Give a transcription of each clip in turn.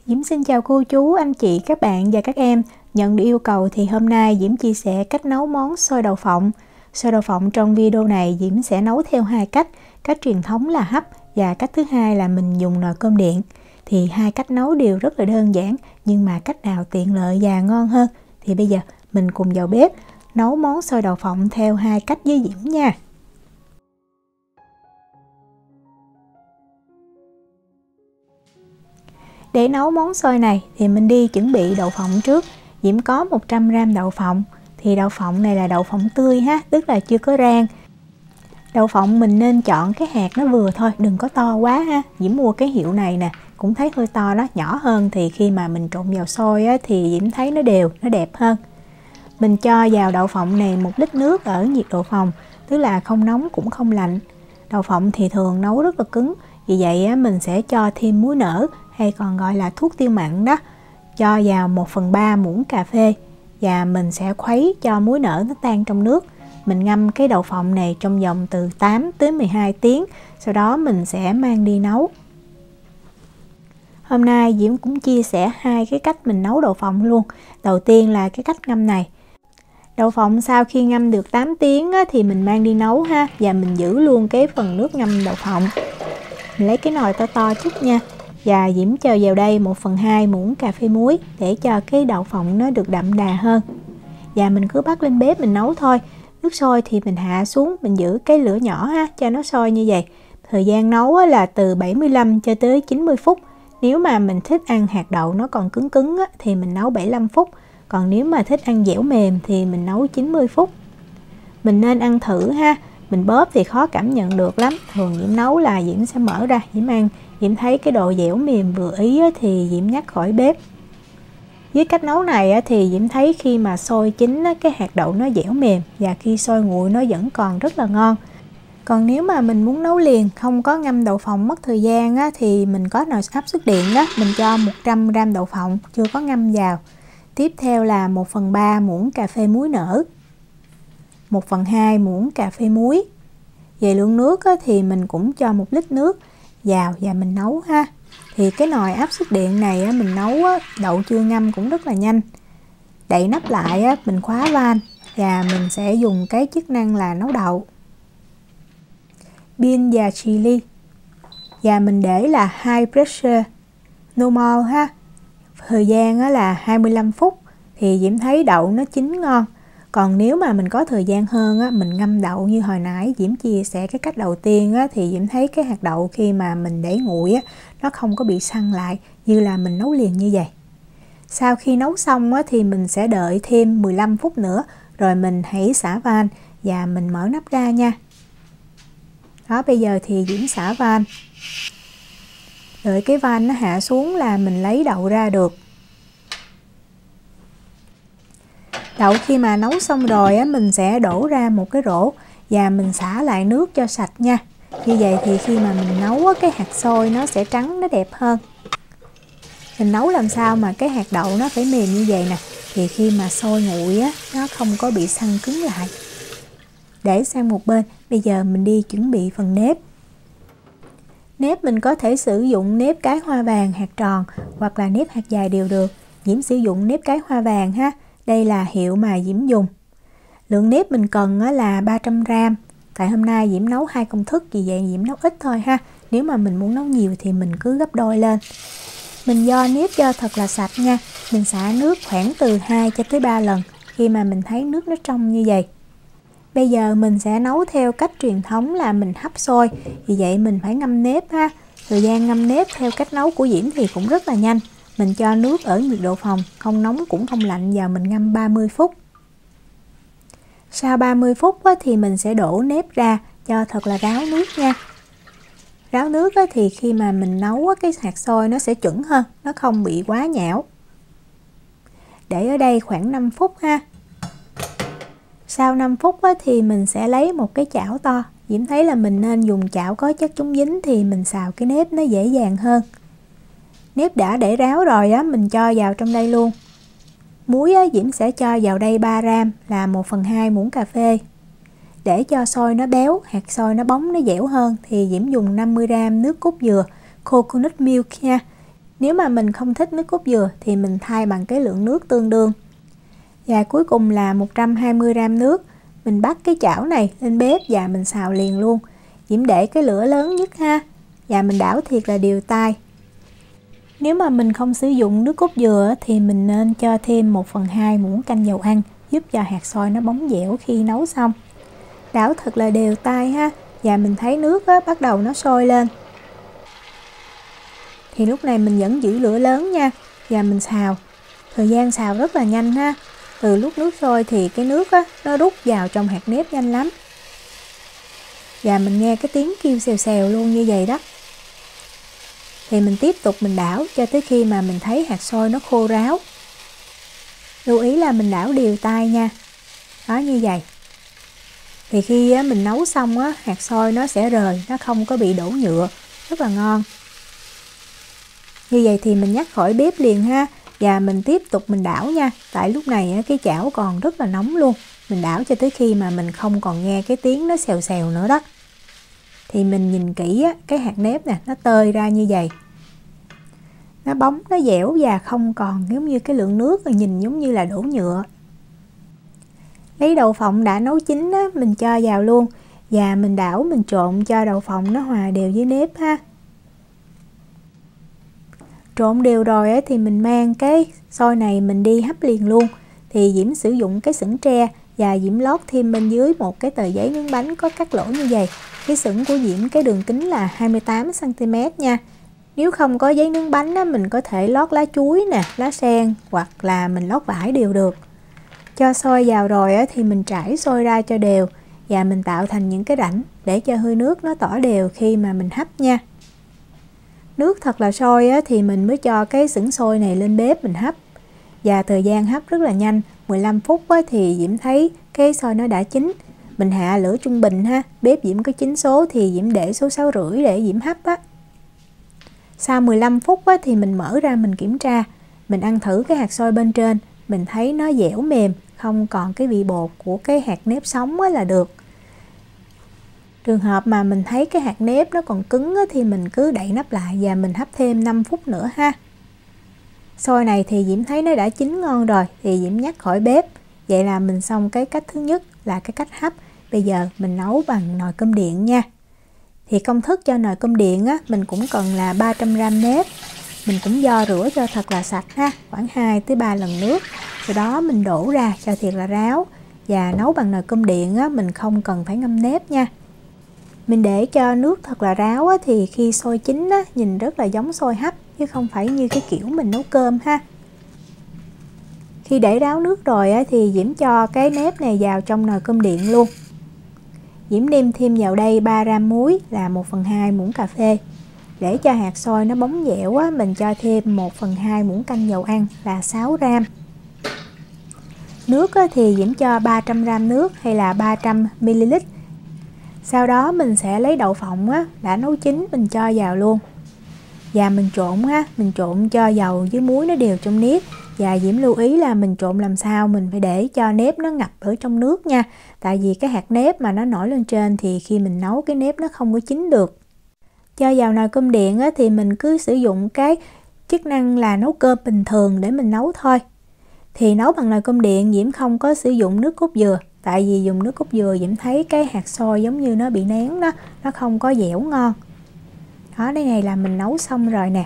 Diễm xin chào cô chú, anh chị, các bạn và các em. Nhận được yêu cầu thì hôm nay Diễm chia sẻ cách nấu món xôi đậu phộng. Xôi đậu phộng trong video này Diễm sẽ nấu theo hai cách. Cách truyền thống là hấp và cách thứ hai là mình dùng nồi cơm điện. Thì hai cách nấu đều rất là đơn giản, nhưng mà cách nào tiện lợi và ngon hơn. Thì bây giờ mình cùng vào bếp nấu món xôi đậu phộng theo hai cách với Diễm nha. Để nấu món xôi này thì mình đi chuẩn bị đậu phộng trước. Diễm có 100g đậu phộng. Thì đậu phộng này là đậu phộng tươi ha, tức là chưa có rang. Đậu phộng mình nên chọn cái hạt nó vừa thôi, đừng có to quá ha. Diễm mua cái hiệu này nè, cũng thấy hơi to đó, nhỏ hơn thì khi mà mình trộn vào xôi á, thì Diễm thấy nó đều, nó đẹp hơn. Mình cho vào đậu phộng này 1 lít nước ở nhiệt độ phòng, tức là không nóng cũng không lạnh. Đậu phộng thì thường nấu rất là cứng, vì vậy á, mình sẽ cho thêm muối nở hay còn gọi là thuốc tiêu mặn đó, cho vào 1/3 muỗng cà phê và mình sẽ khuấy cho muối nở nó tan trong nước. Mình ngâm cái đậu phộng này trong vòng từ 8 tới 12 tiếng, sau đó mình sẽ mang đi nấu. Hôm nay Diễm cũng chia sẻ hai cái cách mình nấu đậu phộng luôn. Đầu tiên là cái cách ngâm này. Đậu phộng sau khi ngâm được 8 tiếng á, thì mình mang đi nấu ha, và mình giữ luôn cái phần nước ngâm đậu phộng. Mình lấy cái nồi to to chút nha, và Diễm cho vào đây 1/2 muỗng cà phê muối để cho cái đậu phộng nó được đậm đà hơn. Và mình cứ bắt lên bếp mình nấu thôi. Nước sôi thì mình hạ xuống, mình giữ cái lửa nhỏ ha, cho nó sôi như vậy. Thời gian nấu là từ 75 cho tới 90 phút. Nếu mà mình thích ăn hạt đậu nó còn cứng cứng thì mình nấu 75 phút. Còn nếu mà thích ăn dẻo mềm thì mình nấu 90 phút. Mình nên ăn thử ha. Mình bóp thì khó cảm nhận được lắm. Thường Diễm nấu là Diễm sẽ mở ra, Diễm ăn. Diễm thấy cái độ dẻo mềm vừa ý thì Diễm nhắc khỏi bếp. Với cách nấu này thì Diễm thấy khi mà xôi chín cái hạt đậu nó dẻo mềm, và khi xôi nguội nó vẫn còn rất là ngon. Còn nếu mà mình muốn nấu liền, không có ngâm đậu phộng mất thời gian thì mình có nồi áp suất điện đó, mình cho 100g đậu phộng chưa có ngâm vào. Tiếp theo là 1/3 muỗng cà phê muối nở, 1/2 muỗng cà phê muối. Về lượng nước thì mình cũng cho 1 lít nước vào và mình nấu ha. Thì cái nồi áp suất điện này mình nấu đậu chưa ngâm cũng rất là nhanh. Đậy nắp lại mình khóa van và mình sẽ dùng cái chức năng là nấu đậu, bean và chili, và mình để là high pressure normal ha. Thời gian là 25 phút thì Diễm thấy đậu nó chín ngon. Còn nếu mà mình có thời gian hơn mình ngâm đậu như hồi nãy Diễm chia sẻ cái cách đầu tiên thì Diễm thấy cái hạt đậu khi mà mình để nguội nó không có bị săn lại như là mình nấu liền như vậy. Sau khi nấu xong thì mình sẽ đợi thêm 15 phút nữa rồi mình hãy xả van và mình mở nắp ra nha. Đó, bây giờ thì Diễm xả van. Đợi cái van nó hạ xuống là mình lấy đậu ra được. Đậu khi mà nấu xong rồi mình sẽ đổ ra một cái rổ và mình xả lại nước cho sạch nha. Như vậy thì khi mà mình nấu cái hạt xôi nó sẽ trắng, nó đẹp hơn. Mình nấu làm sao mà cái hạt đậu nó phải mềm như vậy nè, thì khi mà sôi nguội nó không có bị săn cứng lại. Để sang một bên, bây giờ mình đi chuẩn bị phần nếp. Nếp mình có thể sử dụng nếp cái hoa vàng hạt tròn hoặc là nếp hạt dài đều được. Diễm sử dụng nếp cái hoa vàng ha. Đây là hiệu mà Diễm dùng. Lượng nếp mình cần là 300g. Tại hôm nay Diễm nấu 2 công thức, vì vậy Diễm nấu ít thôi ha. Nếu mà mình muốn nấu nhiều thì mình cứ gấp đôi lên. Mình vo nếp cho thật là sạch nha. Mình xả nước khoảng từ 2 cho tới 3 lần khi mà mình thấy nước nó trong như vậy. Bây giờ mình sẽ nấu theo cách truyền thống là mình hấp xôi. Vì vậy mình phải ngâm nếp ha. Thời gian ngâm nếp theo cách nấu của Diễm thì cũng rất là nhanh. Mình cho nước ở nhiệt độ phòng, không nóng cũng không lạnh, vào mình ngâm 30 phút. Sau 30 phút thì mình sẽ đổ nếp ra cho thật là ráo nước nha. Ráo nước thì khi mà mình nấu cái hạt xôi nó sẽ chuẩn hơn, nó không bị quá nhão. Để ở đây khoảng 5 phút ha. Sau 5 phút thì mình sẽ lấy một cái chảo to. Diễm thấy là mình nên dùng chảo có chất chống dính thì mình xào cái nếp nó dễ dàng hơn. Nếp đã để ráo rồi mình cho vào trong đây luôn. Muối Diễm sẽ cho vào đây 3g là 1/2 muỗng cà phê. Để cho xôi nó béo, hạt xôi nó bóng, nó dẻo hơn thì Diễm dùng 50g nước cốt dừa, coconut milk nha. Nếu mà mình không thích nước cốt dừa thì mình thay bằng cái lượng nước tương đương. Và cuối cùng là 120g nước. Mình bắt cái chảo này lên bếp và mình xào liền luôn. Diễm để cái lửa lớn nhất ha. Và mình đảo thiệt là đều tay. Nếu mà mình không sử dụng nước cốt dừa thì mình nên cho thêm 1/2 muỗng canh dầu ăn, giúp cho hạt xôi nó bóng dẻo khi nấu xong. Đảo thật là đều tay ha. Và mình thấy nước bắt đầu nó sôi lên. Thì lúc này mình vẫn giữ lửa lớn nha. Và mình xào. Thời gian xào rất là nhanh ha. Từ lúc nước sôi thì cái nước nó rút vào trong hạt nếp nhanh lắm. Và mình nghe cái tiếng kêu xèo xèo luôn như vậy đó. Thì mình tiếp tục mình đảo cho tới khi mà mình thấy hạt xôi nó khô ráo. Lưu ý là mình đảo đều tay nha. Đó, như vậy. Thì khi mình nấu xong hạt xôi nó sẽ rời, nó không có bị đổ nhựa, rất là ngon. Như vậy thì mình nhắc khỏi bếp liền ha. Và mình tiếp tục mình đảo nha. Tại lúc này cái chảo còn rất là nóng luôn. Mình đảo cho tới khi mà mình không còn nghe cái tiếng nó xèo xèo nữa đó. Thì mình nhìn kỹ cái hạt nếp nè, nó tơi ra như vậy. Nó bóng, nó dẻo và không còn giống như cái lượng nước rồi, nhìn giống như là đổ nhựa. Lấy đậu phộng đã nấu chín mình cho vào luôn. Và mình đảo, mình trộn cho đậu phộng nó hòa đều với nếp ha. Trộn đều rồi thì mình mang cái xôi này mình đi hấp liền luôn. Thì Diễm sử dụng cái sửng tre và Diễm lót thêm bên dưới một cái tờ giấy nướng bánh có cắt lỗ như vậy. Cái sửng của Diễm cái đường kính là 28cm nha. Nếu không có giấy nướng bánh mình có thể lót lá chuối nè, lá sen hoặc là mình lót vải đều được. Cho xôi vào rồi thì mình trải xôi ra cho đều và mình tạo thành những cái rãnh để cho hơi nước nó tỏa đều khi mà mình hấp nha. Nước thật là sôi thì mình mới cho cái sửng xôi này lên bếp mình hấp. Và thời gian hấp rất là nhanh, 15 phút thì Diễm thấy cái xôi nó đã chín. Mình hạ lửa trung bình ha, bếp Diễm có 9 số thì Diễm để số 6,5 để Diễm hấp á. Sau 15 phút thì mình mở ra mình kiểm tra. Mình ăn thử cái hạt xôi bên trên, mình thấy nó dẻo mềm, không còn cái vị bột của cái hạt nếp sống là được. Trường hợp mà mình thấy cái hạt nếp nó còn cứng thì mình cứ đậy nắp lại và mình hấp thêm 5 phút nữa ha. Xôi này thì Diễm thấy nó đã chín ngon rồi thì Diễm nhắc khỏi bếp. Vậy là mình xong cái cách thứ nhất là cái cách hấp. Bây giờ mình nấu bằng nồi cơm điện nha. Thì công thức cho nồi cơm điện mình cũng cần là 300g nếp. Mình cũng vo rửa cho thật là sạch ha, khoảng 2 tới 3 lần nước. Sau đó mình đổ ra cho thiệt là ráo. Và nấu bằng nồi cơm điện mình không cần phải ngâm nếp nha. Mình để cho nước thật là ráo thì khi xôi chín nhìn rất là giống xôi hấp chứ không phải như cái kiểu mình nấu cơm ha. Khi để ráo nước rồi thì Diễm cho cái nếp này vào trong nồi cơm điện luôn. Diễm nêm thêm vào đây 3g muối là 1/2 muỗng cà phê. Để cho hạt xôi nó bóng dẻo mình cho thêm 1/2 muỗng canh dầu ăn là 6g. Nước thì Diễm cho 300g nước hay là 300ml. Sau đó mình sẽ lấy đậu phộng đã nấu chín mình cho vào luôn. Và mình trộn cho dầu với muối nó đều trong nếp. Và Diễm lưu ý là mình trộn làm sao mình phải để cho nếp nó ngập ở trong nước nha. Tại vì cái hạt nếp mà nó nổi lên trên thì khi mình nấu cái nếp nó không có chín được. Cho vào nồi cơm điện thì mình cứ sử dụng cái chức năng là nấu cơm bình thường để mình nấu thôi. Thì nấu bằng nồi cơm điện Diễm không có sử dụng nước cốt dừa. Tại vì dùng nước cốt dừa Diễm thấy cái hạt xôi giống như nó bị nén đó, nó không có dẻo ngon. Đó, đây này là mình nấu xong rồi nè.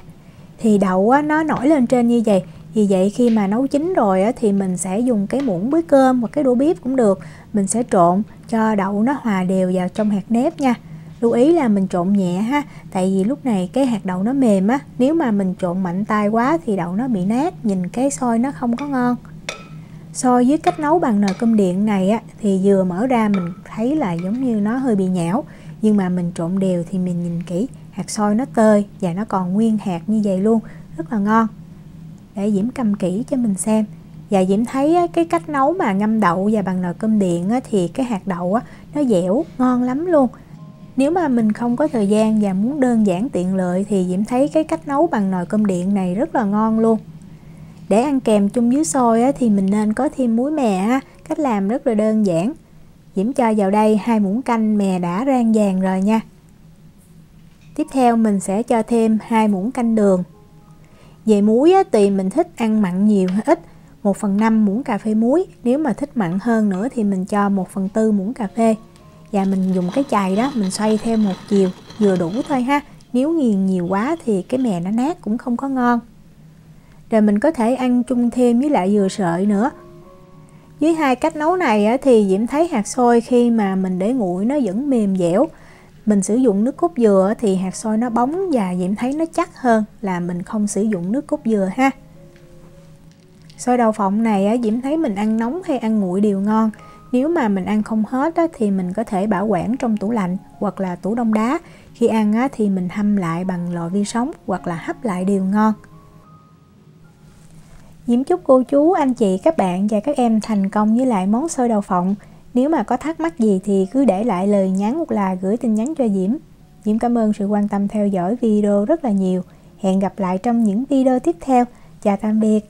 Thì đậu nó nổi lên trên như vậy. Vì vậy khi mà nấu chín rồi thì mình sẽ dùng cái muỗng bới cơm hoặc cái đũa bếp cũng được. Mình sẽ trộn cho đậu nó hòa đều vào trong hạt nếp nha. Lưu ý là mình trộn nhẹ ha. Tại vì lúc này cái hạt đậu nó mềm nếu mà mình trộn mạnh tay quá thì đậu nó bị nát, nhìn cái xôi nó không có ngon. So với cách nấu bằng nồi cơm điện này thì vừa mở ra mình thấy là giống như nó hơi bị nhão. Nhưng mà mình trộn đều thì mình nhìn kỹ, hạt xôi nó tơi và nó còn nguyên hạt như vậy luôn, rất là ngon. Để Diễm cầm kỹ cho mình xem. Và Diễm thấy cái cách nấu mà ngâm đậu và bằng nồi cơm điện thì cái hạt đậu nó dẻo, ngon lắm luôn. Nếu mà mình không có thời gian và muốn đơn giản tiện lợi thì Diễm thấy cái cách nấu bằng nồi cơm điện này rất là ngon luôn. Để ăn kèm chung với xôi thì mình nên có thêm muối mè. Cách làm rất là đơn giản. Diễm cho vào đây 2 muỗng canh mè đã rang vàng rồi nha. Tiếp theo mình sẽ cho thêm 2 muỗng canh đường. Về muối á, tùy mình thích ăn mặn nhiều hay ít. 1/5 muỗng cà phê muối. Nếu mà thích mặn hơn nữa thì mình cho 1/4 muỗng cà phê. Và mình dùng cái chày đó, mình xoay theo một chiều, vừa đủ thôi ha. Nếu nghiền nhiều quá thì cái mè nó nát cũng không có ngon. Rồi mình có thể ăn chung thêm với lại dừa sợi nữa. Với hai cách nấu này thì Diễm thấy hạt xôi khi mà mình để nguội nó vẫn mềm dẻo. Mình sử dụng nước cốt dừa thì hạt xôi nó bóng và Diễm thấy nó chắc hơn là mình không sử dụng nước cốt dừa ha. Xôi đậu phộng này Diễm thấy mình ăn nóng hay ăn nguội đều ngon. Nếu mà mình ăn không hết thì mình có thể bảo quản trong tủ lạnh hoặc là tủ đông đá. Khi ăn thì mình hâm lại bằng lò vi sóng hoặc là hấp lại đều ngon. Diễm chúc cô chú, anh chị, các bạn và các em thành công với lại món xôi đậu phộng. Nếu mà có thắc mắc gì thì cứ để lại lời nhắn hoặc là gửi tin nhắn cho Diễm. Diễm cảm ơn sự quan tâm theo dõi video rất là nhiều. Hẹn gặp lại trong những video tiếp theo. Chào tạm biệt.